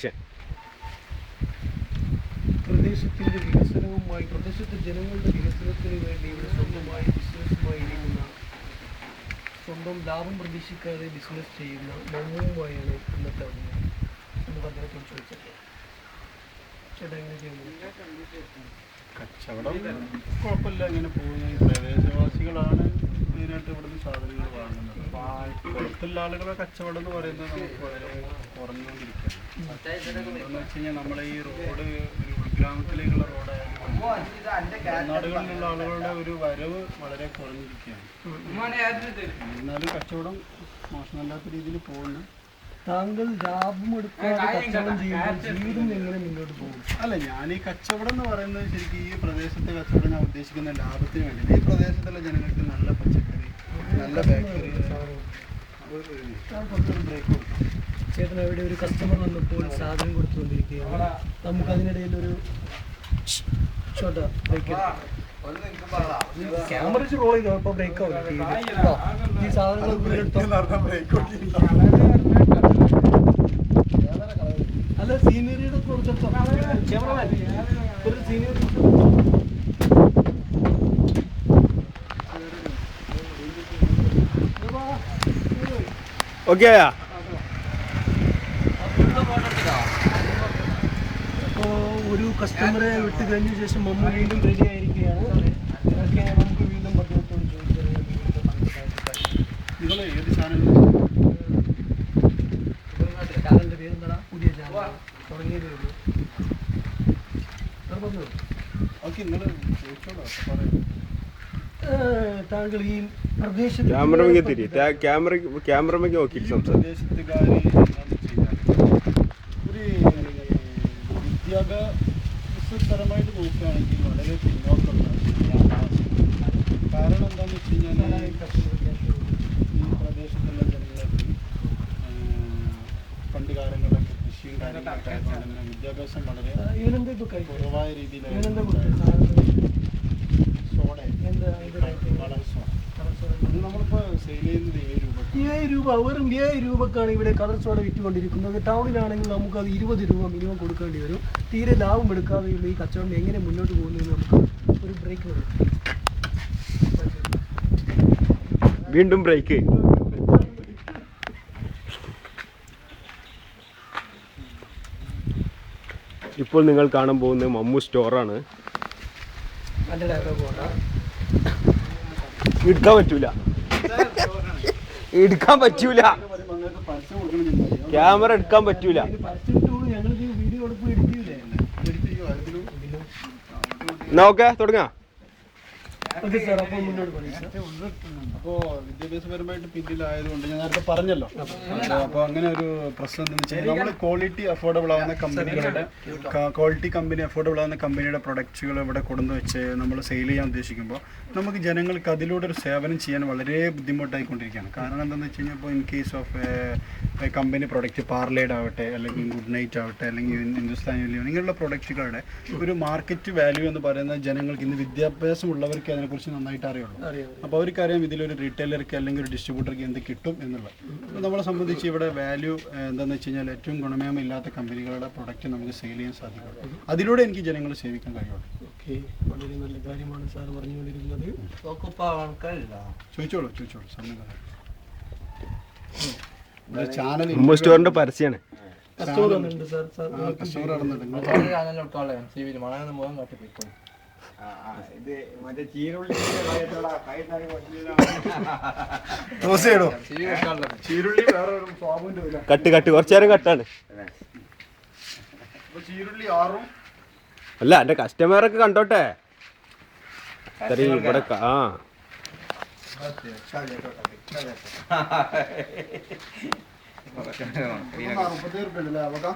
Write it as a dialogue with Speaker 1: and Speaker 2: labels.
Speaker 1: Section.
Speaker 2: പ്രദേശത്തിൻ്റെ വികസനവുമായി പ്രദേശത്തെ ജനങ്ങളുടെ വികസനത്തിന് വേണ്ടി ഇവിടെ സ്വന്തമായി ബിസിനസ്സുമായി ഇരിക്കുന്ന സ്വന്തം ലാഭം പ്രതീക്ഷിക്കാതെ ബിസിനസ് ചെയ്യുന്ന മമ്മുവുമായാണ് ഇന്നത്തെ അഭിമുഖം എന്ന് അദ്ദേഹത്തോട് ചോദിച്ചത്. ചേട്ടാ എങ്ങനെ ചെയ്യുന്നത്?
Speaker 3: കച്ചവടം കുഴപ്പമില്ല, ഇങ്ങനെ പോകുന്നു. ഈ പ്രദേശവാസികളാണ് മെയിനായിട്ട് ഇവിടുന്ന് സാധനങ്ങൾ വാങ്ങുന്നത്. പുറത്തുള്ള ആളുകളുടെ കച്ചവടം എന്ന് പറയുന്നത് നമുക്ക് വളരെ കുറഞ്ഞുകൊണ്ടിരിക്കുകയാണ്. എന്താണെന്ന് വെച്ച് കഴിഞ്ഞാൽ നമ്മളെ ഈ റോഡ് ഒരു ഉൾഗ്രാമത്തിലേക്കുള്ള റോഡായാലും നാടുകളിലുള്ള ആളുകളുടെ ഒരു വരവ് വളരെ കുറഞ്ഞിരിക്കുകയാണ്. എന്നാലും കച്ചവടം മോശമല്ലാത്ത രീതിയിൽ പോകുന്നു.
Speaker 2: താങ്കൾ ലാഭമെടുക്കാതെ കച്ചവടം ചെയ്യുമ്പോൾ ജീവിതം എങ്ങനെ മുന്നോട്ട് പോകും?
Speaker 3: അല്ല, ഞാൻ ഈ കച്ചവടം എന്ന് പറയുന്നത് ശരിക്കും ഈ പ്രദേശത്തെ കച്ചവടം ഞാൻ ഉദ്ദേശിക്കുന്ന ലാഭത്തിന് വേണ്ടി. ഈ പ്രദേശത്തുള്ള ജനങ്ങൾക്ക് നല്ല പച്ചക്കറി, നല്ല ബേക്കറി, ബ്രേക്ക് കൊടുക്കും.
Speaker 2: ചേട്ടൻ അവിടെ ഒരു കസ്റ്റമർ വന്നപ്പോൾ സാധനം കൊടുത്തുകൊണ്ടിരിക്കുകയാണ്. നമുക്കതിനിടയിൽ ഒരു ചോട്ടാ ബ്രേക്ക് ക്യാമറ വെച്ച് റോൾ ചെയ്തോ. ഇപ്പോൾ ബ്രേക്ക് ആവും. ഈ സാധനങ്ങൾ അല്ല, സീനറിയുടെ കുറച്ചെടുത്തോ. ക്യാമറമാൻ ഒരു സീനറി
Speaker 1: ഓക്കെ.
Speaker 2: അപ്പോൾ ഒരു കസ്റ്റമറെ വിട്ട് കഴിഞ്ഞ ശേഷം മമ്മ വീണ്ടും റെഡി ആയിരിക്കുകയാണ്. ഇതൊക്കെ നമുക്ക് വീണ്ടും അദ്ദേഹത്തോട് ചോദിച്ചറിയാം.
Speaker 3: നിങ്ങൾ ഏത് ചാനൽ?
Speaker 2: ചാനലിൻ്റെ പേരെന്താ? പുതിയ ചാനൽ തുടങ്ങിയതേ ഉള്ളൂ.
Speaker 3: ഓക്കെ, നിങ്ങൾ ചോദിച്ചോളൂ, പറയാം.
Speaker 2: താങ്കൾ ഈ പ്രദേശത്ത്
Speaker 1: ക്യാമറമേക്ക് നോക്കി
Speaker 3: പ്രദേശത്തുകാർ എന്താണെന്ന് വെച്ച് കഴിഞ്ഞാൽ ഒരു വിദ്യാഭ്യാസപരമായിട്ട് നോക്കുകയാണെങ്കിൽ വളരെ പിന്നോക്കമുള്ള കാരണം എന്താണെന്ന് വെച്ച് കഴിഞ്ഞാൽ ഈ പ്രദേശത്തുള്ള ജനങ്ങൾക്ക് പണ്ട് കാലങ്ങളിലൊക്കെ കൃഷിയും കാര്യങ്ങളൊക്കെ ആയതുകൊണ്ട് വിദ്യാഭ്യാസം വളരെ കുറവായ രീതിയിലായിരുന്നു. നമ്മളിപ്പോൾ സെയിൽ ചെയ്യുന്നത് 7 രൂപ.
Speaker 2: വെറും 7 രൂപക്കാണ് ഇവിടെ കളർ സോഡ വിറ്റുകൊണ്ടിരിക്കുന്നത്. ടൗണിലാണെങ്കിൽ നമുക്കത് 20 രൂപ മിനിമം കൊടുക്കേണ്ടി വരും. തീരെ ലാഭം എടുക്കാതെയുള്ള ഈ കച്ചവടം എങ്ങനെ മുന്നോട്ട് പോകുന്നതെന്ന് നമുക്ക് ഒരു ബ്രേക്ക് വരും.
Speaker 1: വീണ്ടും ബ്രേക്ക്. ഇപ്പോൾ നിങ്ങൾ കാണാൻ പോകുന്നത് മമ്മു സ്റ്റോറാണ്. എടുക്കാൻ പറ്റൂല ക്യാമറ എടുക്കാൻ പറ്റൂല. എന്നാ ഓക്കെ, തുടങ്ങാം.
Speaker 3: അപ്പോൾ വിദ്യാഭ്യാസപരമായിട്ട് പിന്നിലായതുകൊണ്ട് ഞാൻ നേരത്തെ പറഞ്ഞല്ലോ. അപ്പോൾ അങ്ങനെ ഒരു പ്രശ്നം എന്താണെന്ന് വെച്ചാൽ നമ്മൾ ക്വാളിറ്റി അഫോർഡബിൾ ആവുന്ന കമ്പനിയുടെ പ്രൊഡക്ട്സുകൾ ഇവിടെ കൊണ്ടുവന്ന് വെച്ച് നമ്മൾ സെയിൽ ചെയ്യാൻ ഉദ്ദേശിക്കുമ്പോൾ നമുക്ക് ജനങ്ങൾക്ക് അതിലൂടെ ഒരു സേവനം ചെയ്യാൻ വളരെ ബുദ്ധിമുട്ടായിക്കൊണ്ടിരിക്കുകയാണ്. കാരണം എന്താണെന്ന് വെച്ച് കഴിഞ്ഞാൽ ഇപ്പോൾ in case of company product പാർലേഡ് ആവട്ടെ, അല്ലെങ്കിൽ ഗുഡ് നൈറ്റ് ആവട്ടെ, അല്ലെങ്കിൽ ഹിന്ദുസ്ഥാൻ യൂണിയൻ, ഇങ്ങനെയുള്ള പ്രൊഡക്റ്റുകളുടെ ഒരു മാർക്കറ്റ് വാല്യൂ എന്ന് പറയുന്നത് ജനങ്ങൾക്ക് ഇന്ന് വിദ്യാഭ്യാസമുള്ളവർക്ക് അതിനെക്കുറിച്ച് നന്നായിട്ട് അറിയുള്ളൂ. അപ്പോൾ അവർക്കറിയാം ഇതിലൊരു റീറ്റെയിലർക്ക് അല്ലെങ്കിൽ ഒരു ഡിസ്ട്രിബ്യൂട്ടർക്ക് എന്ത് കിട്ടും എന്നുള്ളത്. അപ്പോൾ നമ്മളെ സംബന്ധിച്ച് ഇവിടെ വാല്യൂ എന്താണെന്ന് വെച്ച് കഴിഞ്ഞാൽ ഏറ്റവും ഗുണമേന്മയില്ലാത്ത കമ്പനികളുടെ പ്രൊഡക്റ്റ് നമുക്ക് സെയിൽ ചെയ്യാൻ സാധിക്കും. അതിലൂടെ എനിക്ക് ജനങ്ങളെ സേവിക്കാൻ കഴിയുള്ളൂ.
Speaker 2: ഓക്കെ, വളരെ നല്ല കാര്യമാണ് സാർ പറഞ്ഞുകൊണ്ടിരിക്കുന്നത്.
Speaker 3: ചോദിച്ചോളൂ സമയം. ചാനൽ
Speaker 1: സ്റ്റോറിന്റെ പരസ്യമാണ്.
Speaker 2: കസ്റ്റമർ വന്നിട്ടുണ്ട് സാർ.
Speaker 3: കസ്റ്റമർ നടന്നുണ്ട്.
Speaker 1: കട്ട് കുറച്ചു നേരം കട്ടാണ്. അല്ല, എന്റെ കസ്റ്റമറൊക്കെ കണ്ടോട്ടെ. ഇവിടെ
Speaker 3: ₹40